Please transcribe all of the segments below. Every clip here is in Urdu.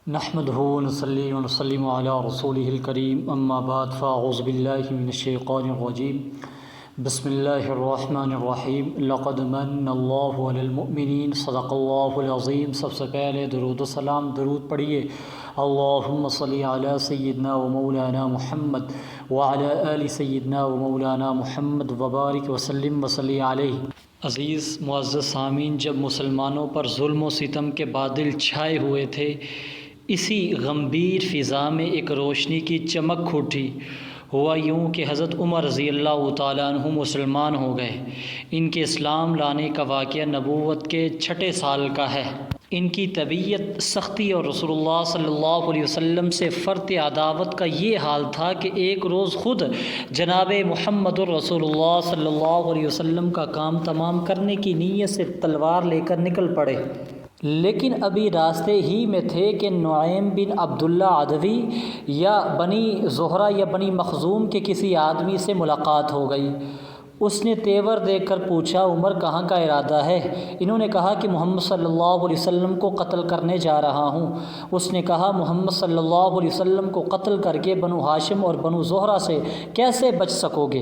نحمده ونصلي ونسلم على رسوله الكريم اما بعد فاعوذ بالله من الشیطان الرجیم بسم اللہ الرحمن الرحیم لقد من اللہ علی المؤمنین صدق اللہ العظیم۔ سب سے پہلے درود و سلام درود پڑھیے اللہم صلی علی سیدنا و مولانا محمد وعلی آل سیدنا و مولانا محمد وبارک وسلم وصلی علیہ۔ عزیز معزز سامعین، جب مسلمانوں پر ظلم و ستم کے بادل چھائے ہوئے تھے، اسی غمگین فضا میں ایک روشنی کی چمک پھوٹی۔ ہوا یوں کہ حضرت عمر رضی اللہ تعالیٰ عنہ مسلمان ہو گئے۔ ان کے اسلام لانے کا واقعہ نبوت کے 6 سال کا ہے۔ ان کی طبیعت سختی اور رسول اللہ صلی اللہ علیہ وسلم سے فرط عداوت کا یہ حال تھا کہ ایک روز خود جناب محمد الرسول اللہ صلی اللہ علیہ وسلم کا کام تمام کرنے کی نیت سے تلوار لے کر نکل پڑے، لیکن ابھی راستے ہی میں تھے کہ نعیم بن عبداللہ عدوی یا بنی زہرہ یا بنی مخزوم کے کسی آدمی سے ملاقات ہو گئی۔ اس نے تیور دیکھ کر پوچھا، عمر کہاں کا ارادہ ہے؟ انہوں نے کہا کہ محمد صلی اللہ علیہ وسلم کو قتل کرنے جا رہا ہوں۔ اس نے کہا، محمد صلی اللہ علیہ وسلم کو قتل کر کے بنو ہاشم اور بنو زہرہ سے کیسے بچ سکو گے؟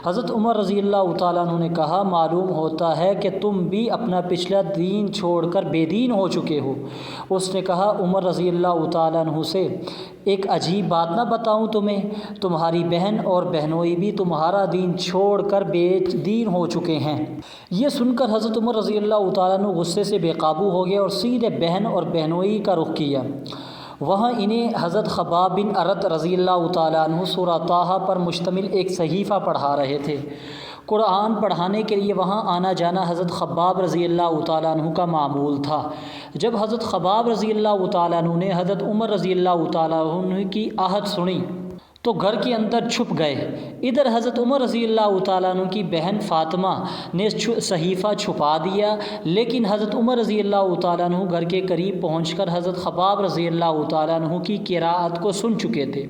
حضرت عمر رضی اللہ تعالیٰ عنہ نے کہا، معلوم ہوتا ہے کہ تم بھی اپنا پچھلا دین چھوڑ کر بے دین ہو چکے ہو۔ اس نے کہا، عمر رضی اللہ تعالیٰ عنہ سے ایک عجیب بات نہ بتاؤں تمہیں؟ تمہاری بہن اور بہنوئی بھی تمہارا دین چھوڑ کر بے دین ہو چکے ہیں۔ یہ سن کر حضرت عمر رضی اللہ تعالیٰ عنہ غصے سے بے قابو ہو گئے اور سیدھے بہن اور بہنوئی کا رخ کیا۔ وہاں انہیں حضرت خباب بن ارت رضی اللہ تعالیٰ عنہ سورہ طٰہٰ پر مشتمل ایک صحیفہ پڑھا رہے تھے۔ قرآن پڑھانے کے لیے وہاں آنا جانا حضرت خباب رضی اللہ تعالیٰ عنہ کا معمول تھا۔ جب حضرت خباب رضی اللہ تعالیٰ عنہ نے حضرت عمر رضی اللہ تعالیٰ عنہ کی آہت سنی تو گھر کے اندر چھپ گئے۔ ادھر حضرت عمر رضی اللہ تعالیٰ عنہ کی بہن فاطمہ نے صحیفہ چھپا دیا، لیکن حضرت عمر رضی اللہ تعالیٰ عنہ گھر کے قریب پہنچ کر حضرت خباب رضی اللہ تعالیٰ عنہ کی قراءت کو سن چکے تھے۔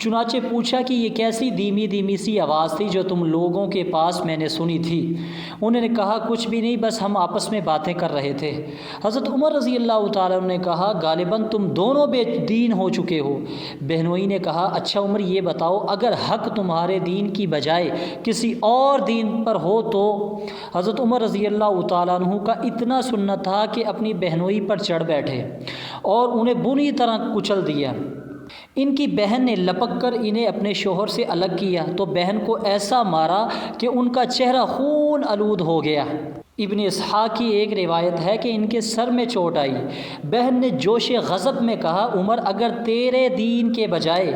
چنانچہ پوچھا کہ یہ کیسی دھیمی دھیمی سی آواز تھی جو تم لوگوں کے پاس میں نے سنی تھی؟ انہوں نے کہا، کچھ بھی نہیں، بس ہم آپس میں باتیں کر رہے تھے۔ حضرت عمر رضی اللہ تعالیٰ عنہ نے کہا، غالباً تم دونوں بے دین ہو چکے ہو۔ بہنوئی نے کہا، اچھا عمر یہ بتاؤ، اگر حق تمہارے دین کی بجائے کسی اور دین پر ہو تو؟ حضرت عمر رضی اللہ تعالیٰ عنہ کا اتنا سننا تھا کہ اپنی بہنوئی پر چڑھ بیٹھے اور انہیں بری طرح کچل دیا۔ ان کی بہن نے لپک کر انہیں اپنے شوہر سے الگ کیا تو بہن کو ایسا مارا کہ ان کا چہرہ خون آلود ہو گیا۔ ابن اسحاق کی ایک روایت ہے کہ ان کے سر میں چوٹ آئی۔ بہن نے جوش غضب میں کہا، عمر اگر تیرے دین کے بجائے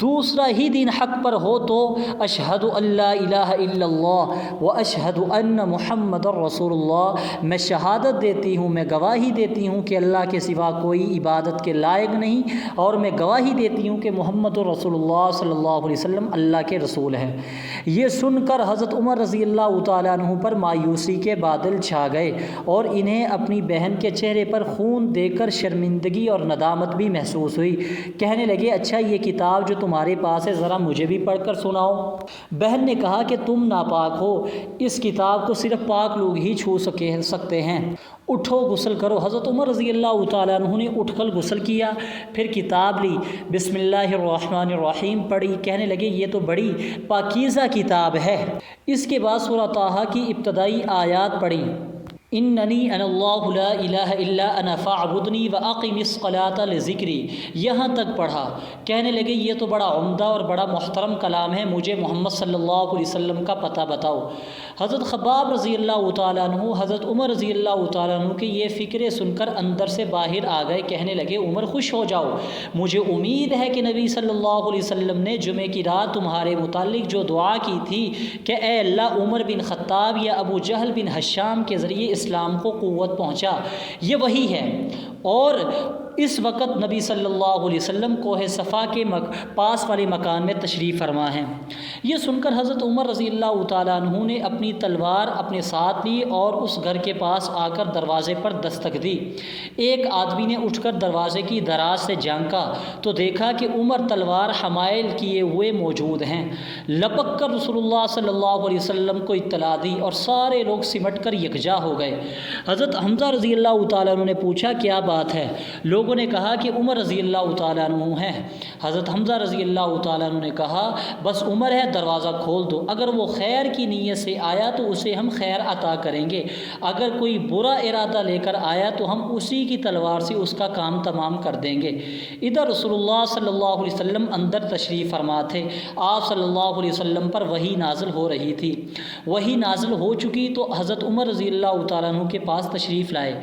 دوسرا ہی دین حق پر ہو تو اشہد ان لا الہ الا اللہ و اشہد ان محمد رسول اللہ، میں شہادت دیتی ہوں، میں گواہی دیتی ہوں کہ اللہ کے سوا کوئی عبادت کے لائق نہیں، اور میں گواہی دیتی ہوں کہ محمد رسول اللہ صلی اللہ علیہ وسلم اللہ کے رسول ہیں۔ یہ سن کر حضرت عمر رضی اللہ تعالیٰ عنہ پر مایوسی کے بادل چھا گئے اور انہیں اپنی بہن کے چہرے پر خون دیکھ کر شرمندگی اور ندامت بھی محسوس ہوئی۔ کہنے لگے، اچھا یہ کتاب جو تمہارے پاس ہے ذرا مجھے بھی پڑھ کر سناؤ۔ بہن نے کہا کہ تم ناپاک ہو، اس کتاب کو صرف پاک لوگ ہی چھو سکتے ہیں، اٹھو غسل کرو۔ حضرت عمر رضی اللہ تعالیٰ عنہ نے اٹھ کر غسل کیا، پھر کتاب لی، بسم اللہ الرحمن الرحیم پڑھی۔ کہنے لگے، یہ تو بڑی پاکیزہ کتاب ہے۔ اس کے بعد سورہ طٰہٰ کی ابتدائی آیات پڑھی، اننی انا اللہ لا الہ الا انا فاعبدنی واقم الصلاۃ لذکری، یہاں تک پڑھا۔ کہنے لگے، یہ تو بڑا عمدہ اور بڑا محترم کلام ہے، مجھے محمد صلی اللہ علیہ وسلم کا پتہ بتاؤ۔ حضرت خباب رضی اللہ تعالیٰ عنہ حضرت عمر رضی اللہ تعالیٰ عنہ کی یہ فکریں سن کر اندر سے باہر آ گئے۔ کہنے لگے، عمر خوش ہو جاؤ، مجھے امید ہے کہ نبی صلی اللہ علیہ وسلم نے جمعے کی رات تمہارے متعلق جو دعا کی تھی کہ اے اللہ، عمر بن خطاب یا ابو جہل بن ہشام کے ذریعے اسلام کو قوت پہنچا، یہ وہی ہے۔ اور اس وقت نبی صلی اللہ علیہ وسلم کوہ صفا کے پاس والے مکان میں تشریف فرما ہیں۔ یہ سن کر حضرت عمر رضی اللہ تعالیٰ عنہ نے اپنی تلوار اپنے ساتھ لی اور اس گھر کے پاس آ کر دروازے پر دستک دی۔ ایک آدمی نے اٹھ کر دروازے کی دراز سے جھانکا تو دیکھا کہ عمر تلوار حمائل کیے ہوئے موجود ہیں۔ لپک کر رسول اللہ صلی اللہ علیہ وسلم کو اطلاع دی اور سارے لوگ سمٹ کر یکجا ہو گئے۔ حضرت حمزہ رضی اللہ تعالیٰ عنہ نے پوچھا، کیا بات ہے؟ لوگوں نے کہا کہ عمر رضی اللہ تعالیٰ عنہ ہیں۔ حضرت حمزہ رضی اللہ تعالیٰ عنہ نے کہا بس عمر ہے، دروازہ کھول دو، اگر وہ خیر کی نیت سے آیا تو اسے ہم خیر عطا کریں گے، اگر کوئی برا ارادہ لے کر آیا تو ہم اسی کی تلوار سے اس کا کام تمام کر دیں گے۔ ادھر رسول اللہ صلی اللہ علیہ وسلم اندر تشریف فرما تھے۔ آپ صلی اللہ علیہ وسلم پر وحی نازل ہو رہی تھی۔ وحی نازل ہو چکی تو حضرت عمر رضی اللہ تعالیٰ عنہ کے پاس تشریف لائے۔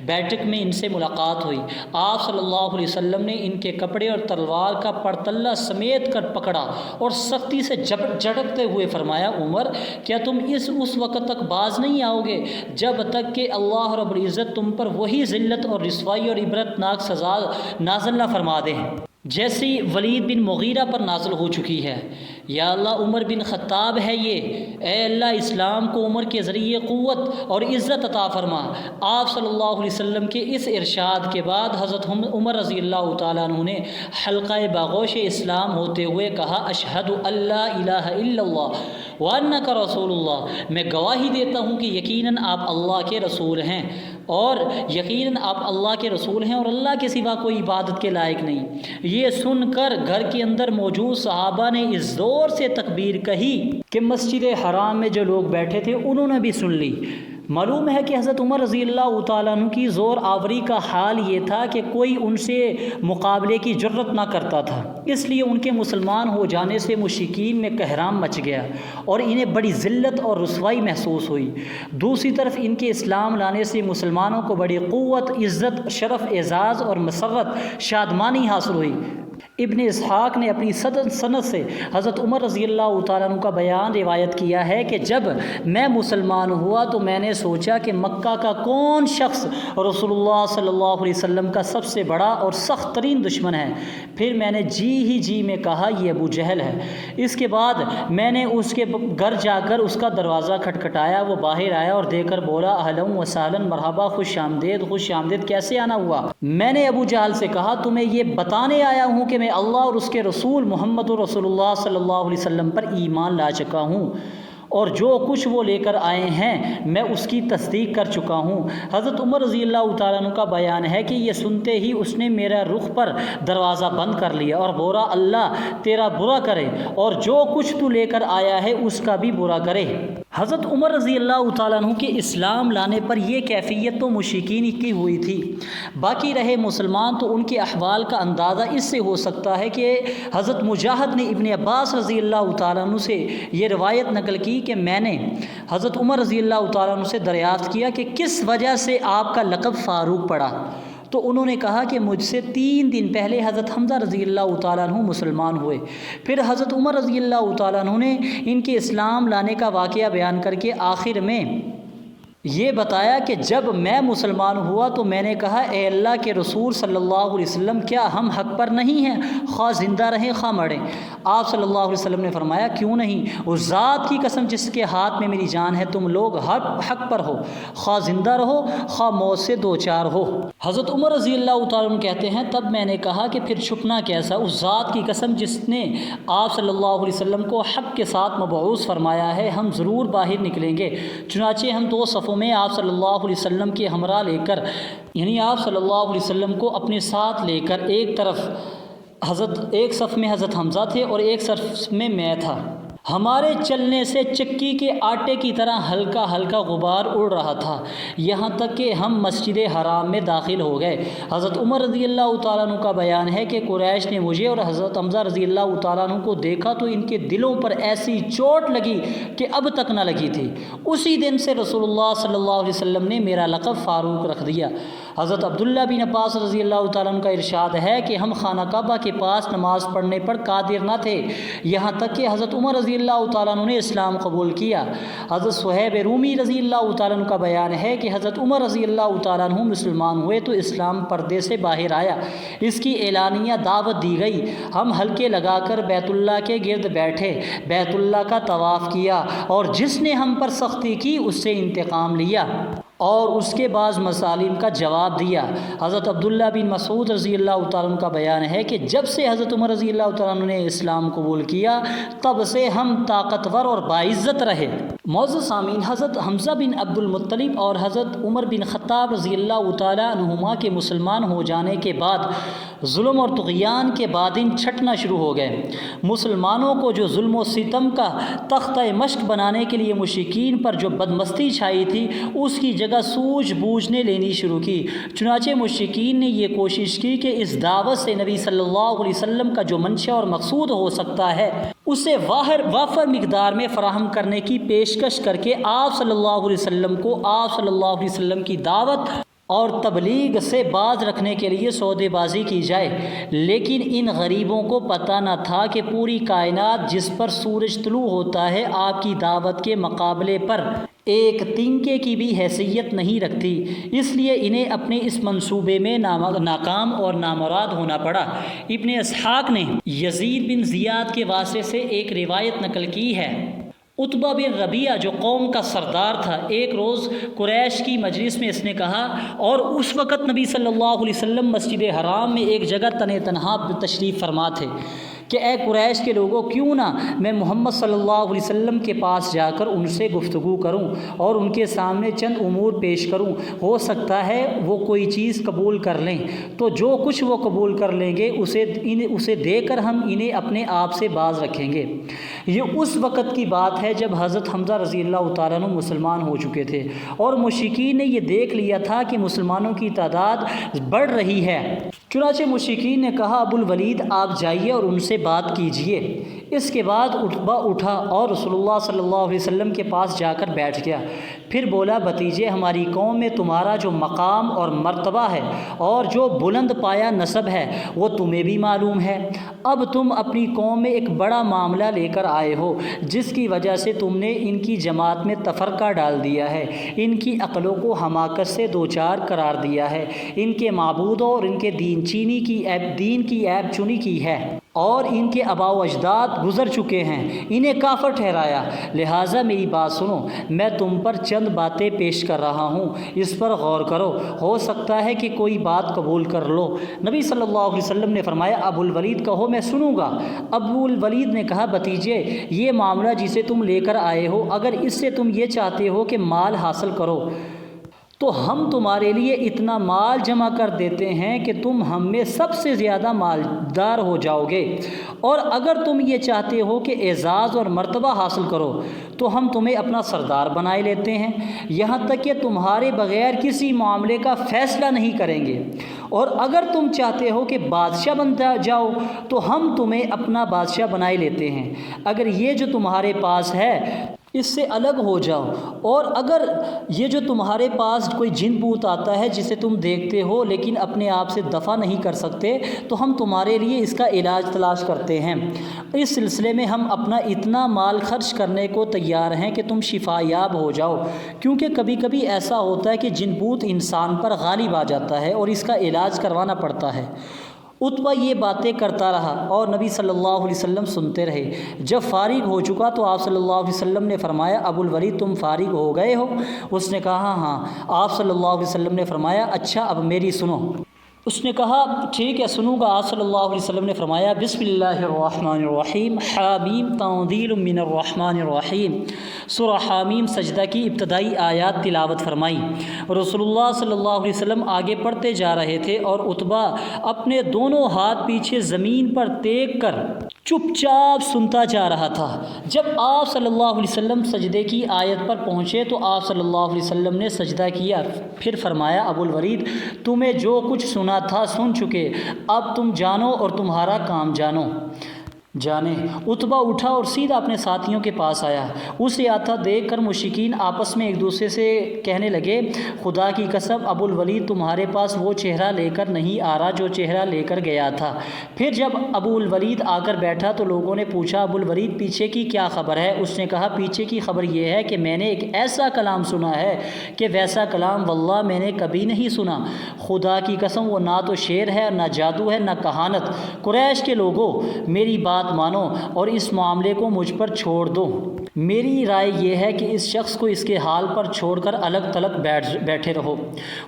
بیٹھک میں ان سے ملاقات ہوئی۔ آپ صلی اللہ علیہ وسلم نے ان کے کپڑے اور تلوار کا پرتلہ سمیت کر پکڑا اور سختی سے جھٹکتے ہوئے فرمایا، عمر کیا تم اس وقت تک باز نہیں آؤ گے جب تک کہ اللہ رب العزت تم پر وہی ذلت اور رسوائی اور عبرتناک سزا نازل نہ فرما دے جیسی ولید بن مغیرہ پر نازل ہو چکی ہے۔ یا اللہ عمر بن خطاب ہے یہ، اے اللہ اسلام کو عمر کے ذریعے قوت اور عزت عطا فرما۔ آپ صلی اللہ علیہ وسلم کے اس ارشاد کے بعد حضرت عمر رضی اللہ تعالیٰ عنہ نے حلقہ باغوش اسلام ہوتے ہوئے کہا، اشہد ان لا الہ الا اللہ وانک رسول اللہ، میں گواہی دیتا ہوں کہ یقیناً آپ اللہ کے رسول ہیں اور یقیناً آپ اللہ کے رسول ہیں اور اللہ کے سوا کوئی عبادت کے لائق نہیں۔ یہ سن کر گھر کے اندر موجود صحابہ نے اس زور سے تکبیر کہی کہ مسجد حرام میں جو لوگ بیٹھے تھے انہوں نے بھی سن لی۔ معلوم ہے کہ حضرت عمر رضی اللہ تعالیٰ عنہ کی زور آوری کا حال یہ تھا کہ کوئی ان سے مقابلے کی جرت نہ کرتا تھا، اس لیے ان کے مسلمان ہو جانے سے مشرکین میں قہرام مچ گیا اور انہیں بڑی ذلت اور رسوائی محسوس ہوئی۔ دوسری طرف ان کے اسلام لانے سے مسلمانوں کو بڑی قوت، عزت، شرف، اعزاز اور مسرت، شادمانی حاصل ہوئی۔ ابن اسحاق نے اپنی سند سے حضرت عمر رضی اللہ تعالیٰ عنہ کا بیان روایت کیا ہے کہ جب میں مسلمان ہوا تو میں نے سوچا کہ مکہ کا کون شخص رسول اللہ صلی اللہ علیہ وسلم کا سب سے بڑا اور سخت ترین دشمن ہے۔ پھر میں نے جی میں کہا یہ ابو جہل ہے۔ اس کے بعد میں نے اس کے گھر جا کر اس کا دروازہ کھٹکھٹایا، وہ باہر آیا اور دے کر بولا، اہلا و سہلا، مرحبا، خوش آمدید، کیسے آنا ہوا؟ میں نے ابو جہل سے کہا تمہیں یہ بتانے آیا ہوں کہ میں اللہ اور اس کے رسول محمد رسول اللہ صلی اللہ علیہ وسلم پر ایمان لا چکا ہوں اور جو کچھ وہ لے کر آئے ہیں میں اس کی تصدیق کر چکا ہوں۔ حضرت عمر رضی اللہ تعالیٰ عنہ کا بیان ہے کہ یہ سنتے ہی اس نے میرا رخ پر دروازہ بند کر لیا اور بولا، اللہ تیرا برا کرے اور جو کچھ تو لے کر آیا ہے اس کا بھی برا کرے۔ حضرت عمر رضی اللہ تعالیٰ عنہ کے اسلام لانے پر یہ کیفیت تو مشرکین کی ہوئی تھی، باقی رہے مسلمان تو ان کے احوال کا اندازہ اس سے ہو سکتا ہے کہ حضرت مجاہد نے ابن عباس رضی اللہ تعالیٰ عنہ سے یہ روایت نقل کی کہ میں نے حضرت عمر رضی اللہ تعالیٰ عنہ سے دریافت کیا کہ کس وجہ سے آپ کا لقب فاروق پڑا، تو انہوں نے کہا کہ مجھ سے 3 دن پہلے حضرت حمزہ رضی اللہ تعالیٰ عنہ مسلمان ہوئے۔ پھر حضرت عمر رضی اللہ تعالیٰ عنہ نے ان کے اسلام لانے کا واقعہ بیان کر کے آخر میں یہ بتایا کہ جب میں مسلمان ہوا تو میں نے کہا، اے اللہ کے رسول صلی اللہ علیہ وسلم، کیا ہم حق پر نہیں ہیں خواہ زندہ رہیں خواہ مریں؟ آپ صلی اللہ علیہ وسلم نے فرمایا، کیوں نہیں، اس ذات کی قسم جس کے ہاتھ میں میری جان ہے، تم لوگ حق پر ہو، خواہ زندہ رہو خواہ موت سے دوچار ہو۔ حضرت عمر رضی اللہ تعالیٰ عنہ کہتے ہیں، تب میں نے کہا کہ پھر چھپنا کیسا، اس ذات کی قسم جس نے آپ صلی اللہ علیہ وسلم کو حق کے ساتھ مبعوث فرمایا ہے، ہم ضرور باہر نکلیں گے۔ چنانچہ ہم 2 صفوں میں آپ صلی اللہ علیہ وسلم کے ہمراہ لے کر، یعنی آپ صلی اللہ علیہ وسلم کو اپنے ساتھ لے کر، ایک صف میں حضرت حمزہ تھے اور ایک صف میں میں تھا۔ ہمارے چلنے سے چکی کے آٹے کی طرح ہلکا ہلکا غبار اڑ رہا تھا، یہاں تک کہ ہم مسجد حرام میں داخل ہو گئے۔ حضرت عمر رضی اللہ تعالیٰ عنہ کا بیان ہے کہ قریش نے مجھے اور حضرت حمزہ رضی اللہ تعالیٰ عنہ کو دیکھا تو ان کے دلوں پر ایسی چوٹ لگی کہ اب تک نہ لگی تھی۔ اسی دن سے رسول اللہ صلی اللہ علیہ وسلم نے میرا لقب فاروق رکھ دیا۔ حضرت عبداللہ بن عباس رضی اللہ تعالیٰ عنہ کا ارشاد ہے کہ ہم خانہ کعبہ کے پاس نماز پڑھنے پر قادر نہ تھے، یہاں تک کہ حضرت عمر رضی اللہ تعالیٰ عنہ نے اسلام قبول کیا۔ حضرت صہیب رومی رضی اللہ تعالیٰ عنہ کا بیان ہے کہ حضرت عمر رضی اللہ تعالیٰ عنہ مسلمان ہوئے تو اسلام پردے سے باہر آیا، اس کی اعلانیہ دعوت دی گئی۔ ہم حلقے لگا کر بیت اللہ کے گرد بیٹھے، بیت اللہ کا طواف کیا اور جس نے ہم پر سختی کی اس سے انتقام لیا اور اس کے بعض مظالم کا جواب دیا۔ حضرت عبداللہ بن مسعود رضی اللہ تعالیٰ عنہ کا بیان ہے کہ جب سے حضرت عمر رضی اللہ تعالیٰ عنہ نے اسلام قبول کیا تب سے ہم طاقتور اور باعزت رہے۔ معزز سامعین، حضرت حمزہ بن عبد المطلب اور حضرت عمر بن خطاب رضی اللہ تعالیٰ عنہما کے مسلمان ہو جانے کے بعد ظلم اور طغیان کے بادین چھٹنا شروع ہو گئے۔ مسلمانوں کو جو ظلم و ستم کا تختہ مشق بنانے کے لیے مشرکین پر جو بدمستی چھائی تھی، اس کی جگہ سوجھ بوجھ نے لینی شروع کی۔ چنانچہ مشرکین نے یہ کوشش کی کہ اس دعوت سے نبی صلی اللہ علیہ وسلم کا جو منشا اور مقصود ہو سکتا ہے اسے وافر مقدار میں فراہم کرنے کی پیشکش کر کے آپ صلی اللہ علیہ وسلم کو آپ صلی اللہ علیہ وسلم کی دعوت اور تبلیغ سے باز رکھنے کے لیے سودے بازی کی جائے۔ لیکن ان غریبوں کو پتہ نہ تھا کہ پوری کائنات جس پر سورج طلوع ہوتا ہے آپ کی دعوت کے مقابلے پر ایک تنکے کی بھی حیثیت نہیں رکھتی، اس لیے انہیں اپنے اس منصوبے میں ناکام اور نامراد ہونا پڑا۔ ابن اسحاق نے یزید بن زیاد کے واسطے سے ایک روایت نقل کی ہے۔ عتبہ بن ربیعہ جو قوم کا سردار تھا، ایک روز قریش کی مجلس میں اس نے کہا، اور اس وقت نبی صلی اللہ علیہ وسلم مسجد حرام میں ایک جگہ تنہا تشریف فرما تھے، کہ اے قریش کے لوگوں، کیوں نہ میں محمد صلی اللہ علیہ وسلم کے پاس جا کر ان سے گفتگو کروں اور ان کے سامنے چند امور پیش کروں، ہو سکتا ہے وہ کوئی چیز قبول کر لیں، تو جو کچھ وہ قبول کر لیں گے اسے دے کر ہم انہیں اپنے آپ سے باز رکھیں گے۔ یہ اس وقت کی بات ہے جب حضرت حمزہ رضی اللہ تعالیٰ عنہ مسلمان ہو چکے تھے، اور مشرکین نے یہ دیکھ لیا تھا کہ مسلمانوں کی تعداد بڑھ رہی ہے۔ چنانچہ مشرکین نے کہا، ابو الولید آپ جائیے اور ان سے بات کیجئے۔ اس کے بعد عتبہ اٹھا اور رسول اللہ صلی اللہ علیہ وسلم کے پاس جا کر بیٹھ گیا، پھر بولا، بھتیجے، ہماری قوم میں تمہارا جو مقام اور مرتبہ ہے اور جو بلند پایا نسب ہے وہ تمہیں بھی معلوم ہے۔ اب تم اپنی قوم میں ایک بڑا معاملہ لے کر آئے ہو جس کی وجہ سے تم نے ان کی جماعت میں تفرقہ ڈال دیا ہے، ان کی عقلوں کو حماقت سے دوچار قرار دیا ہے، ان کے معبودوں اور ان کے دین کی عیب چنی کی ہے، اور ان کے آباء و اجداد گزر چکے ہیں، انہیں کافر ٹھہرایا۔ لہٰذا میری بات سنو، میں تم پر چند باتیں پیش کر رہا ہوں، اس پر غور کرو، ہو سکتا ہے کہ کوئی بات قبول کر لو۔ نبی صلی اللہ علیہ وسلم نے فرمایا، ابو الولید کہو، میں سنوں گا۔ ابو الولید نے کہا، بھتیجے، یہ معاملہ جسے تم لے کر آئے ہو، اگر اس سے تم یہ چاہتے ہو کہ مال حاصل کرو تو ہم تمہارے لیے اتنا مال جمع کر دیتے ہیں کہ تم ہم میں سب سے زیادہ مالدار ہو جاؤ گے، اور اگر تم یہ چاہتے ہو کہ اعزاز اور مرتبہ حاصل کرو تو ہم تمہیں اپنا سردار بنائے لیتے ہیں، یہاں تک کہ تمہارے بغیر کسی معاملے کا فیصلہ نہیں کریں گے، اور اگر تم چاہتے ہو کہ بادشاہ بن جاؤ تو ہم تمہیں اپنا بادشاہ بنائے لیتے ہیں۔ اگر یہ جو تمہارے پاس ہے اس سے الگ ہو جاؤ، اور اگر یہ جو تمہارے پاس کوئی جن بوت آتا ہے جسے تم دیکھتے ہو لیکن اپنے آپ سے دفع نہیں کر سکتے، تو ہم تمہارے لیے اس کا علاج تلاش کرتے ہیں۔ اس سلسلے میں ہم اپنا اتنا مال خرچ کرنے کو تیار ہیں کہ تم شفا یاب ہو جاؤ، کیونکہ کبھی کبھی ایسا ہوتا ہے کہ جن بوت انسان پر غالب آ جاتا ہے اور اس کا علاج کروانا پڑتا ہے۔ عتبہ یہ باتیں کرتا رہا اور نبی صلی اللہ علیہ وسلم سنتے رہے۔ جب فارغ ہو چکا تو آپ صلی اللہ علیہ وسلم نے فرمایا، ابو الولید تم فارغ ہو گئے ہو؟ اس نے کہا، ہاں۔ آپ صلی اللہ علیہ وسلم نے فرمایا، اچھا اب میری سنو۔ اس نے کہا، ٹھیک ہے سنوں گا۔ آپ صلی اللہ علیہ وسلم نے فرمایا، بسم اللہ الرحمن الرحیم، حامیم تنزیل من الرحمن الرحیم۔ سورہ حامیم سجدہ کی ابتدائی آیات تلاوت فرمائی۔ رسول اللہ صلی اللہ علیہ وسلم آگے پڑھتے جا رہے تھے اور عتبہ اپنے دونوں ہاتھ پیچھے زمین پر ٹیک کر چپ چاپ سنتا جا رہا تھا۔ جب آپ صلی اللہ علیہ وسلم سجدے کی آیت پر پہنچے تو آپ صلی اللہ علیہ وسلم نے سجدہ کیا، پھر فرمایا، ابو الولید تمہیں جو کچھ سنا تھا سن چکے، اب تم جانو اور تمہارا کام جانے۔ عتبہ اٹھا اور سیدھا اپنے ساتھیوں کے پاس آیا۔ اسے آتا دیکھ کر مشرکین آپس میں ایک دوسرے سے کہنے لگے، خدا کی قسم ابو الولید تمہارے پاس وہ چہرہ لے کر نہیں آ رہا جو چہرہ لے کر گیا تھا۔ پھر جب ابو الولید آ کر بیٹھا تو لوگوں نے پوچھا، ابو الولید پیچھے کی کیا خبر ہے؟ اس نے کہا، پیچھے کی خبر یہ ہے کہ میں نے ایک ایسا کلام سنا ہے کہ ویسا کلام واللہ میں نے کبھی نہیں سنا۔ خدا کی قسم وہ نہ تو شعر ہے، نہ جادو ہے، نہ کہانت۔ قریش کے لوگوں، میری بات مانو اور اس معاملے کو مجھ پر چھوڑ دو۔ میری رائے یہ ہے کہ اس شخص کو اس کے حال پر چھوڑ کر الگ تلگ بیٹھے رہو۔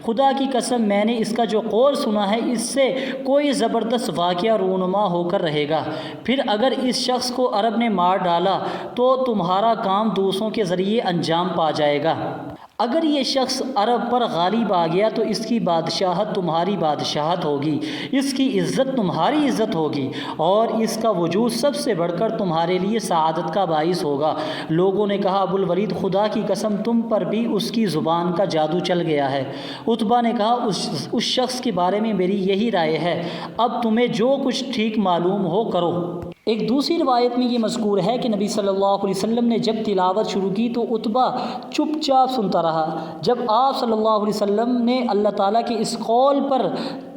خدا کی قسم میں نے اس کا جو قول سنا ہے اس سے کوئی زبردست واقعہ رونما ہو کر رہے گا۔ پھر اگر اس شخص کو عرب نے مار ڈالا تو تمہارا کام دوسروں کے ذریعے انجام پا جائے گا۔ اگر یہ شخص عرب پر غالب آ گیا تو اس کی بادشاہت تمہاری بادشاہت ہوگی، اس کی عزت تمہاری عزت ہوگی، اور اس کا وجود سب سے بڑھ کر تمہارے لیے سعادت کا باعث ہوگا۔ لوگوں نے کہا ابوالولید خدا کی قسم تم پر بھی اس کی زبان کا جادو چل گیا ہے۔ عتبہ نے کہا اس شخص کے بارے میں میری یہی رائے ہے، اب تمہیں جو کچھ ٹھیک معلوم ہو کرو۔ ایک دوسری روایت میں یہ مذکور ہے کہ نبی صلی اللہ علیہ وسلم نے جب تلاوت شروع کی تو عتبہ چپ چاپ سنتا رہا۔ جب آپ صلی اللہ علیہ وسلم نے اللہ تعالیٰ کے اس قول پر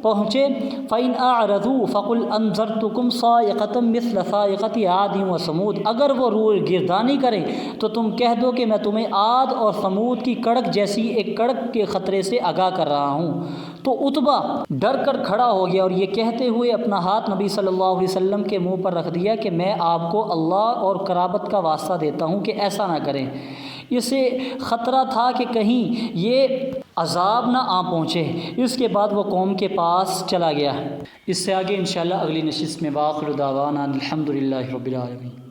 پہنچے فَإِنْ أَعْرَضُوا فَقُلْ أَنذَرْتُكُمْ صَاعِقَةً مِثْلَ صَاعِقَةِ عَادٍ وَثَمُودَ، اگر وہ روئے گردانی کریں تو تم کہہ دو کہ میں تمہیں عاد اور ثمود کی کڑک جیسی ایک کڑک کے خطرے سے آگاہ کر رہا ہوں۔ تو عتبہ ڈر کر کھڑا ہو گیا اور یہ کہتے ہوئے اپنا ہاتھ نبی صلی اللہ علیہ وسلم کے منہ پر رکھ دیا کہ میں آپ کو اللہ اور قرابت کا واسطہ دیتا ہوں کہ ایسا نہ کریں۔ اسے خطرہ تھا کہ کہیں یہ عذاب نہ آ پہنچے۔ اس کے بعد وہ قوم کے پاس چلا گیا۔ اس سے آگے انشاءاللہ اگلی نشست میں باخر دعوانا الحمدللہ رب العالمین۔